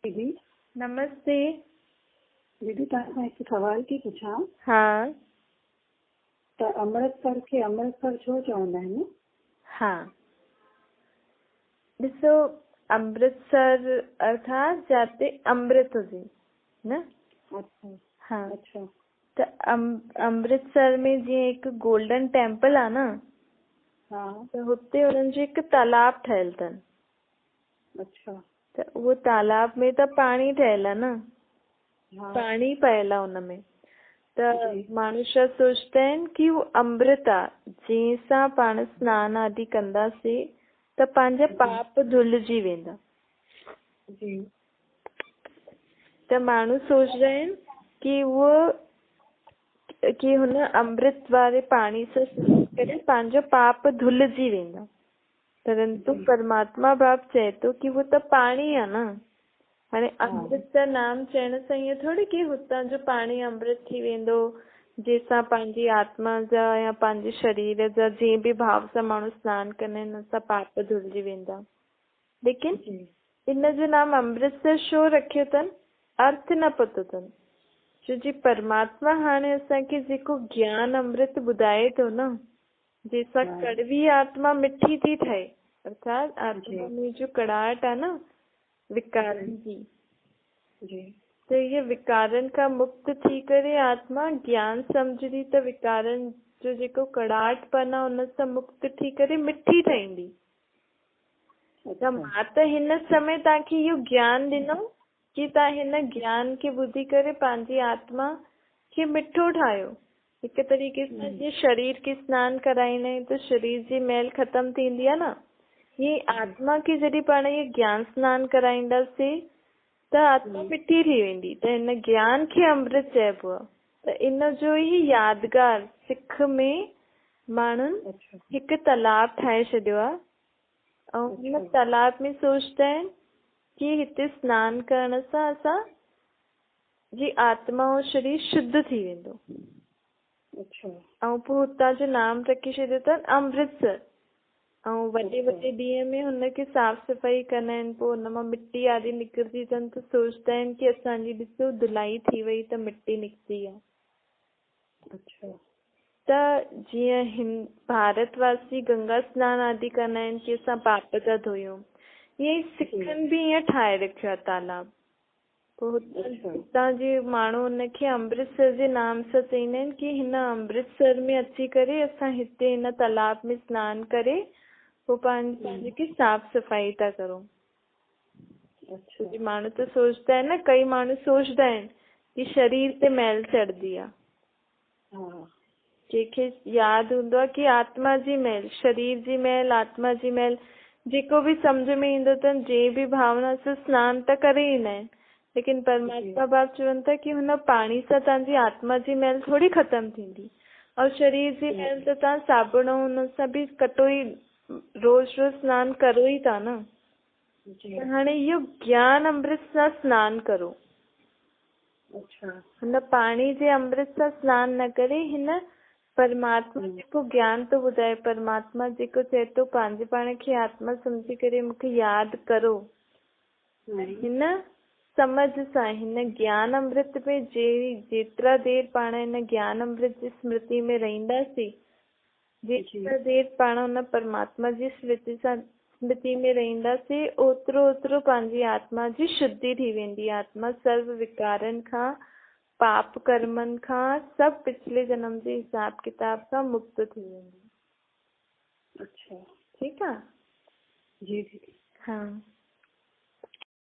दीदी नमस्ते। दीदी तव्हां हिकु सवाल थी पुछां। हाँ त अमृतसर खे अमृतसर छो चवंदा आहिनि? हाँ, ॾिसो, अमृतसर अर्थात जाते अमृत हुजे न। अच्छा हाँ, अच्छा त अमृतसर में जीअं हिकु गोल्डन टेम्पल आहे न, हा त हुते हुननि जो हिकु तालाब ठहियल अथनि। अच्छा त उहो तालाब में त पाणी ठहियल आहे न, हा पाणी पयल आहे हुनमें। त जी माण्हू छा सोचता आहिनि कि उहो अमृत आहे, जंहिंसां पाण सनानु आदि कंदासीं त पंहिंजा पाप धुलिजी वेंदा। जी त माण्हू सोचदा आहिनि कि कि हुन अमृत वारे पाणी सां सनानु करे पंहिंजो पाप धुलिजी वेंदा। परंतु परमात्मा बाप चए थो कि उहो त पाणी आहे न। हाणे अमृत जो नाम चइण सां ईअं थोड़ी कि हुतां जो पाणी अमृत थी वेंदो, जंहिंसां पंहिंजी आत्मा जा या पंहिंजे शरीर जा जंहिं बि भाव सां माण्हू सनानु कंदा आहिनि हुन सां पाप धुलिजी वेंदा। लेकिन इन जो नाम अमृतसर छो रखियो अथनि, अर्थ न पतो अथनि। छो जी परमात्मा हाणे असांखे जेको ज्ञान अमृत ॿुधाए थो न, जंहिंसां कड़वी आत्मा मिठी थी ठहे, अर्थात आत्मा में जो कड़ाहट आहे न विकारनि जी, त इहे विकारनि खां मुक्त थी करे आत्मा ज्ञान सम्झंदी त विकारनि जो जेको कड़ाहटपन आहे उन सां मुक्त थी करे मिठी ठहींदी। त मां त हिन समय तव्हांखे इहो ज्ञान ॾिनो कि तव्हां हिन ज्ञान खे ॿुधी करे पंहिंजी आत्मा खे मिठो ठाहियो। हिकु तरीक़े सां जीअं शरीर खे सनानु कराईंदा आहियूं त शरीर जी मैल ख़तम थींदी आहे न, हीअं आत्मा खे जॾहिं पाण इहे ज्ञान सनानु कराईंदासीं त आत्मा मिठी थी वेंदी। त हिन ज्ञान खे अमृत चइबो आहे। त इन जो ई यादगार सिख में माण्हुनि हिकु तालाब ठाहे छॾियो आहे ऐं हिन तालाब में सोचदा आहिनि कि हिते सनानु करण सां असां जी आत्मा ऐं शरीर शुद्ध थी वेंदो। ऐं पोइ हुतां जो नाम रखी छॾियो अथनि अमृतसर। ऐं वॾे ॾींहं में हुनखे साफ़ सफ़ाई कंदा आहिनि, पोइ हुन मां मिटी आदि निकिरंदी अथनि त सोचदा आहिनि कि असांजी ॾिसो धुलाई थी वई त मिटी निकिती आहे। त जीअं भारतवासी गंगा सनानु आदि कंदा आहिनि कि असां पाप था धोयूं, ईअं ई सिखनि बि ईअं ठाहे रखियो आहे तालाब। पोइ हुतां जे माण्हू हुनखे अमृतसर जे नाम सां चईंदा आहिनि कि हिन अमृतसर में अची करे असां हिते हिन तालाब में सनानु करे पोइ पंहिंजे खे साफ़ सफ़ाई था करूं। माण्हू त सोचदा आहिनि न, कई माण्हू सोचदा आहिनि कि शरीर ते मैल चढ़ंदी आहे, कंहिंखे यादि हूंदो आहे कि आत्मा जी मैल, शरीर जी मैल, आत्मा जी मैल, जेको बि सम्झ में ईंदो अथनि जंहिं बि भावना सां सनानु त करे ईंदा आहिनि। लेकिन परमात्मा बाप चवनि था कि हुन पाणी सां तव्हांजी आत्मा जी मैल थोड़ी ख़तम थींदी, और शरीर जी मैल त तव्हां साबुण हुन सां बि कटो ई रोज़ रोज़ सनानु करो ई था न। हाणे इहो ज्ञान अमृत सां सनानु करो। हुन पाणी जे अमृत सां सनानु न करे हिन परमात्मा जेको ज्ञान थो ॿुधाए, परमात्मा जेको चए थो पंहिंजे पाण खे आत्मा सम्झी करे मूंखे यादि करो, हिन समझ सां हिन ज्ञान अमृत में जेतिरा देर पाण हिन ज्ञान अमृत जी स्मृति में रहंदासीं, जेतिरा देर पाण हुन परमात्मा जी स्मृति में रहंदासीं, ओतिरो ओतिरो पंहिंजी आत्मा जी शुद्धि थी वेंदी। आत्मा सर्व विकारनि खां, पाप कर्मनि खां, सभु पिछले जन्म जे हिसाब किताब खां मुक्त थी वेंदी। ठीकु आहे? जी हाँ।